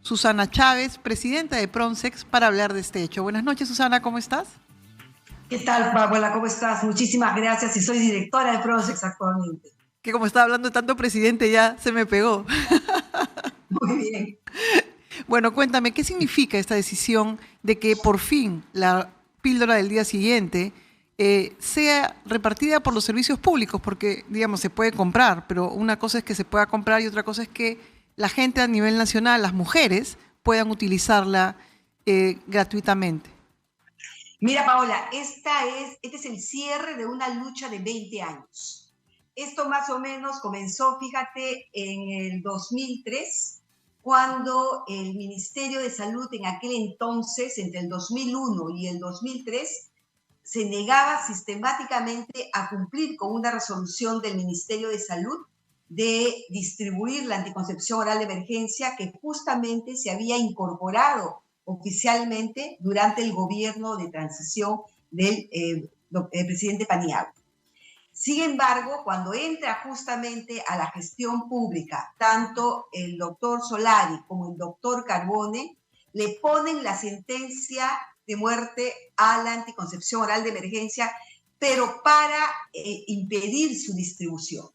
Susana Chávez, presidenta de Pronsex, para hablar de este hecho. Buenas noches, Susana, ¿cómo estás? ¿Qué tal, Paola? ¿Cómo estás? Muchísimas gracias y soy directora de Procex actualmente. Que como estaba hablando de tanto presidente ya se me pegó. Muy bien. Bueno, cuéntame, ¿qué significa esta decisión de que por fin la píldora del día siguiente sea repartida por los servicios públicos? Porque, digamos, se puede comprar, pero una cosa es que se pueda comprar y otra cosa es que la gente a nivel nacional, las mujeres, puedan utilizarla gratuitamente. Mira, Paola, este es el cierre de una lucha de 20 años. Esto más o menos comenzó, fíjate, en el 2003, cuando el Ministerio de Salud en aquel entonces, entre el 2001 y el 2003, se negaba sistemáticamente a cumplir con una resolución del Ministerio de Salud de distribuir la anticoncepción oral de emergencia que justamente se había incorporado oficialmente durante el gobierno de transición del presidente Paniagua. Sin embargo, cuando entra justamente a la gestión pública, tanto el doctor Solari como el doctor Carbone le ponen la sentencia de muerte a la anticoncepción oral de emergencia, pero para impedir su distribución.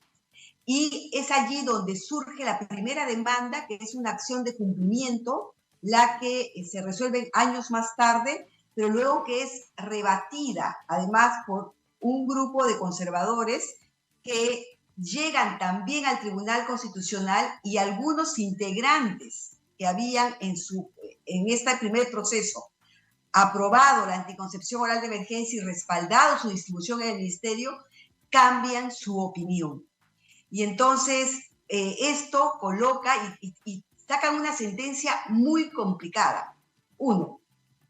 Y es allí donde surge la primera demanda, que es una acción de cumplimiento, la que se resuelve años más tarde, pero luego que es rebatida, además, por un grupo de conservadores que llegan también al Tribunal Constitucional y algunos integrantes que habían en este primer proceso aprobado la anticoncepción oral de emergencia y respaldado su distribución en el ministerio, cambian su opinión. Y entonces esto coloca y sacan una sentencia muy complicada. Uno,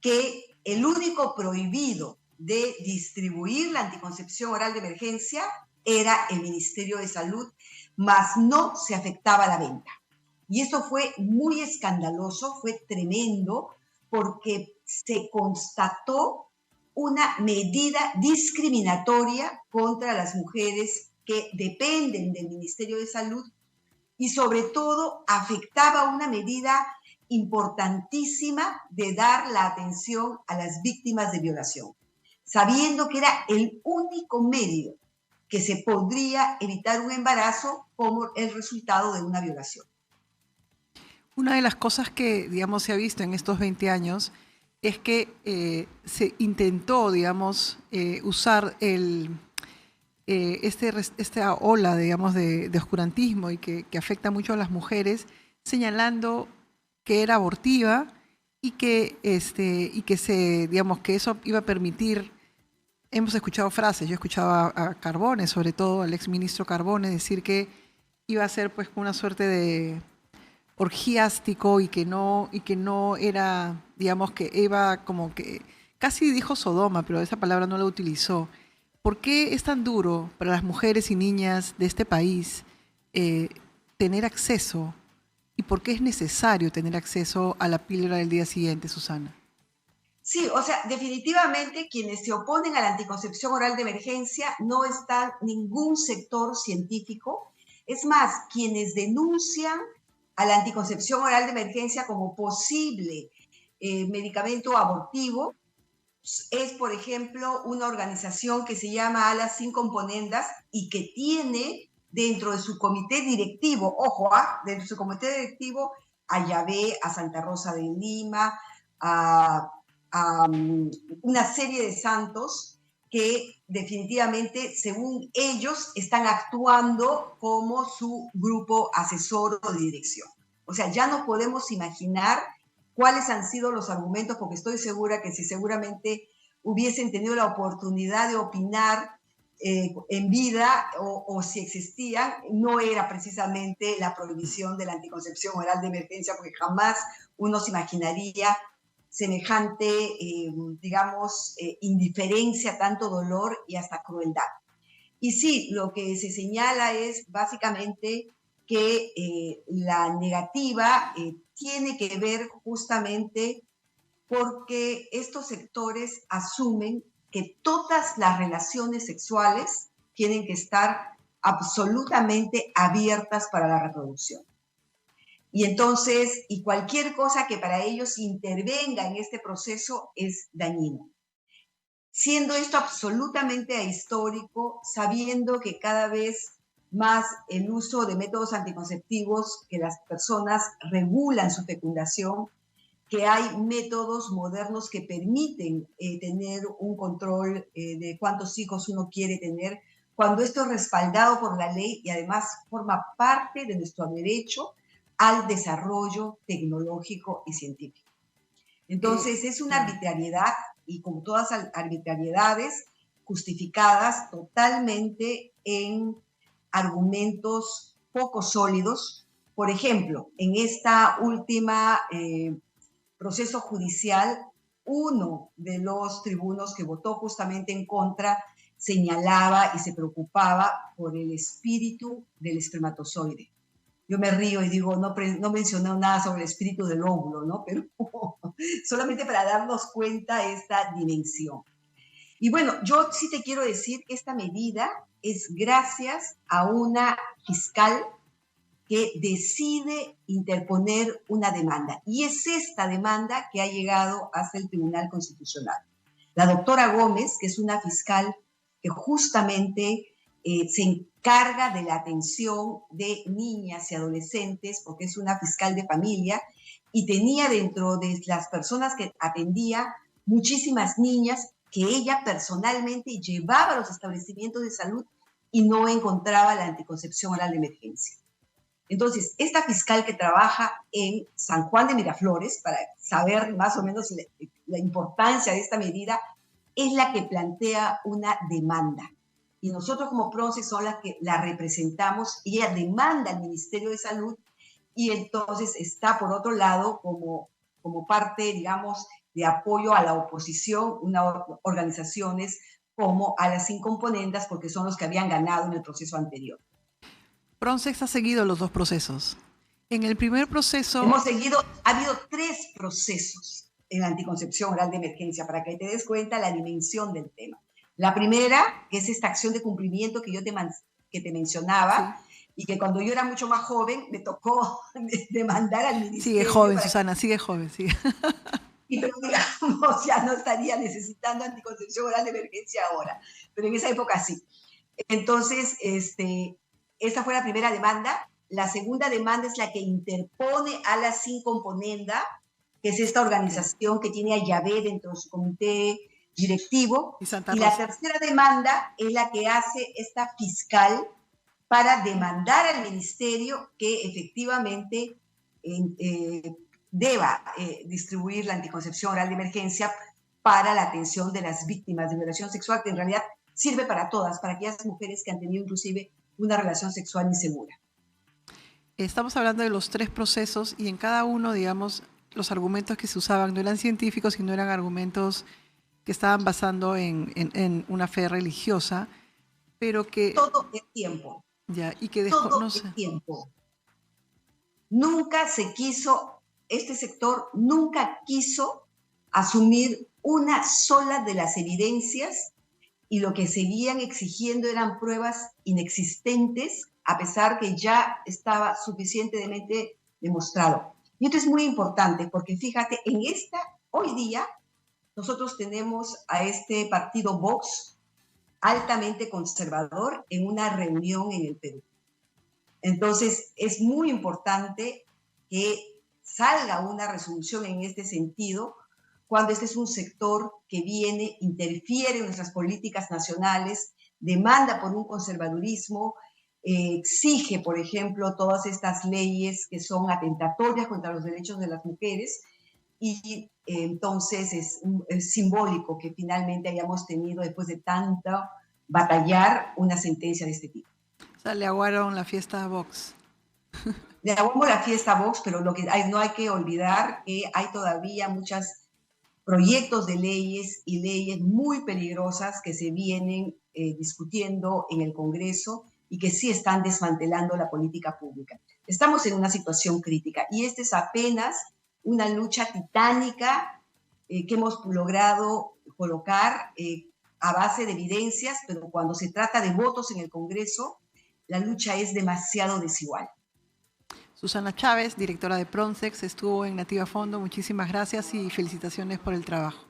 que el único prohibido de distribuir la anticoncepción oral de emergencia era el Ministerio de Salud, mas no se afectaba la venta. Y esto fue muy escandaloso, fue tremendo, porque se constató una medida discriminatoria contra las mujeres que dependen del Ministerio de Salud y sobre todo afectaba una medida importantísima de dar la atención a las víctimas de violación, sabiendo que era el único medio que se podría evitar un embarazo como el resultado de una violación. Una de las cosas que, digamos, se ha visto en estos 20 años es que se intentó, digamos, usar esta ola, digamos, de oscurantismo y que afecta mucho a las mujeres, señalando que era abortiva y que digamos, que eso iba a permitir. Hemos escuchado frases, yo escuchaba a Carbone, sobre todo al exministro Carbone, decir que iba a ser pues una suerte de orgiástico y que no era, digamos, que iba como que, casi dijo Sodoma, pero esa palabra no la utilizó. ¿Por qué es tan duro para las mujeres y niñas de este país eh, tener acceso y por qué es necesario tener acceso a la píldora del día siguiente, Susana? Sí, o sea, definitivamente quienes se oponen a la anticoncepción oral de emergencia no están ningún sector científico. Es más, quienes denuncian a la anticoncepción oral de emergencia como posible medicamento abortivo es, por ejemplo, una organización que se llama Alas Sin Componendas y que tiene dentro de su comité directivo, ojo, dentro de su comité directivo a Yahvé, a Santa Rosa de Lima, a una serie de santos que definitivamente, según ellos, están actuando como su grupo asesor o de dirección. O sea, ya no podemos imaginar cuáles han sido los argumentos, porque estoy segura que si seguramente hubiesen tenido la oportunidad de opinar en vida o si existían, no era precisamente la prohibición de la anticoncepción oral de emergencia, porque jamás uno se imaginaría semejante, digamos, indiferencia, tanto dolor y hasta crueldad. Y sí, lo que se señala es básicamente que la negativa tiene que ver justamente porque estos sectores asumen que todas las relaciones sexuales tienen que estar absolutamente abiertas para la reproducción. Y entonces, y cualquier cosa que para ellos intervenga en este proceso es dañino. Siendo esto absolutamente ahistórico, sabiendo que cada vez más el uso de métodos anticonceptivos, que las personas regulan su fecundación, que hay métodos modernos que permiten tener un control de cuántos hijos uno quiere tener, cuando esto es respaldado por la ley y además forma parte de nuestro derecho al desarrollo tecnológico y científico. Entonces es una arbitrariedad, y como todas arbitrariedades, justificadas totalmente en argumentos poco sólidos. Por ejemplo, en esta última proceso judicial, uno de los tribunos que votó justamente en contra señalaba y se preocupaba por el espíritu del espermatozoide. Yo me río y digo, no mencionó nada sobre el espíritu del óvulo, ¿no? Pero solamente para darnos cuenta de esta dimensión. Y bueno, yo sí te quiero decir que esta medida es gracias a una fiscal que decide interponer una demanda. Y es esta demanda que ha llegado hasta el Tribunal Constitucional. La doctora Gómez, que es una fiscal que justamente se encarga de la atención de niñas y adolescentes, porque es una fiscal de familia, y tenía dentro de las personas que atendía muchísimas niñas que ella personalmente llevaba a los establecimientos de salud y no encontraba la anticoncepción oral de emergencia. Entonces, esta fiscal que trabaja en San Juan de Miraflores, para saber más o menos la importancia de esta medida, es la que plantea una demanda. Y nosotros como PRONCE son las que la representamos y ella demanda al Ministerio de Salud y entonces está por otro lado como parte, digamos, de apoyo a la oposición, unas organizaciones como a las Incomponendas, porque son los que habían ganado en el proceso anterior. Pronsex ha seguido los dos procesos. En el primer proceso... Ha habido 3 procesos en la anticoncepción oral de emergencia, para que te des cuenta la dimensión del tema. La primera, que es esta acción de cumplimiento que que te mencionaba, sí, y que cuando yo era mucho más joven me tocó demandar al ministerio. Sigue joven, Susana, sigue joven, sigue. Y pero digamos, ya no estaría necesitando anticoncepción oral de emergencia ahora, pero en esa época sí. Entonces, esa fue la primera demanda. La segunda demanda es la que interpone a la Incomponenda, que es esta organización que tiene a Yahvé dentro de su comité directivo. Y la tercera demanda es la que hace esta fiscal para demandar al ministerio que efectivamente deba distribuir la anticoncepción oral de emergencia para la atención de las víctimas de violación sexual, que en realidad sirve para todas, para aquellas mujeres que han tenido inclusive una relación sexual insegura. Estamos hablando de los 3 procesos y en cada uno, digamos, los argumentos que se usaban no eran científicos, sino eran argumentos que estaban basando en una fe religiosa, pero que... Todo el tiempo. Ya, y que todo el tiempo. Nunca se quiso, este sector nunca quiso asumir una sola de las evidencias y lo que seguían exigiendo eran pruebas inexistentes, a pesar que ya estaba suficientemente demostrado. Y esto es muy importante porque fíjate, hoy día nosotros tenemos a este partido Vox altamente conservador en una reunión en el Perú. Entonces es muy importante que salga una resolución en este sentido cuando este es un sector que viene, interfiere en nuestras políticas nacionales, demanda por un conservadurismo, exige, por ejemplo, todas estas leyes que son atentatorias contra los derechos de las mujeres y entonces es simbólico que finalmente hayamos tenido, después de tanto batallar, una sentencia de este tipo. O sea, le aguaron la fiesta a Vox. Le aguamos la fiesta a Vox, pero no hay que olvidar que hay todavía muchos proyectos de leyes y leyes muy peligrosas que se vienen discutiendo en el Congreso y que sí están desmantelando la política pública. Estamos en una situación crítica y esta es apenas una lucha titánica que hemos logrado colocar a base de evidencias, pero cuando se trata de votos en el Congreso, la lucha es demasiado desigual. Susana Chávez, directora de Pronsex, estuvo en Nativa Fondo. Muchísimas gracias y felicitaciones por el trabajo.